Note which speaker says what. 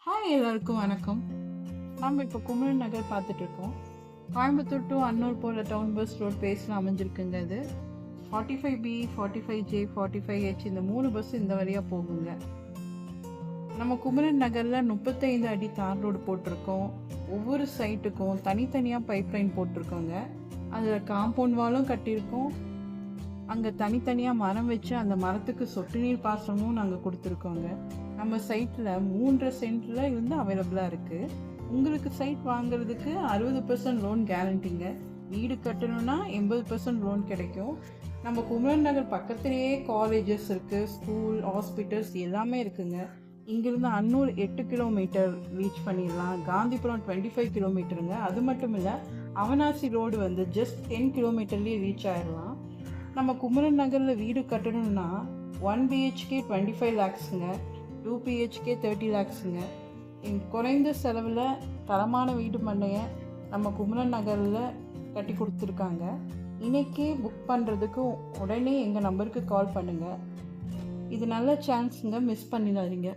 Speaker 1: Hi, எல்லாருக்கும் வணக்கம். நம்ம இப்போ குமரன் நகர் பார்த்துட்ருக்கோம். கோயம்புத்தூர் டு அன்னூர் போகிற டவுன் பஸ் ரோட் பேஸில் அமைஞ்சிருக்குங்க. இது 45B, 45J, 45H இந்த 3 பஸ் இந்த வழியாக போகுங்க. நம்ம குமரன் நகரில் 35 அடி தார் ரோடு போட்டிருக்கோம். ஒவ்வொரு சைட்டுக்கும் தனித்தனியாக பைப்லைன் போட்டிருக்கோங்க. அதில் காம்பவுண்ட் வாலும் கட்டியிருக்கோம். அங்கே தனித்தனியாக மரம் வச்சு அந்த மரத்துக்கு சொட்டு நீர் பாசனமும் நாங்கள் கொடுத்துருக்கோங்க. நம்ம சைட்டில் 3 சென்டில் இருந்து அவைலபிளாக இருக்குது. உங்களுக்கு சைட் வாங்குறதுக்கு 60% லோன் கேரண்டிங்க. வீடு கட்டணும்னா 80% லோன் கிடைக்கும். நம்ம குமரன் நகர் பக்கத்துலேயே காலேஜஸ் இருக்குது, ஸ்கூல், ஹாஸ்பிட்டல்ஸ் எல்லாமே இருக்குங்க. இங்கேருந்து அன்னூர் 8 கிலோமீட்டர் ரீச் பண்ணிடலாம். காந்திபுரம் 25 கிலோமீட்டருங்க. அது மட்டும் இல்லை, அவனாசி ரோடு வந்து ஜஸ்ட் 10 கிலோமீட்டர்லேயே ரீச் ஆகிடலாம். நம்ம குமரன் நகரில் வீடு கட்டணும்னா 1 BHK 25 lakhsங்க, 2 BHK 30 lakhsங்க. குறைந்த செலவில் தரமான வீடு மனையை நம்ம குமரன் நகரில் கட்டி கொடுத்துருக்காங்க. இன்றைக்கே புக் பண்ணுறதுக்கு உடனே எங்கள் நம்பருக்கு கால் பண்ணுங்கள். இது நல்ல சான்ஸுங்க, மிஸ் பண்ணிடாதீங்க.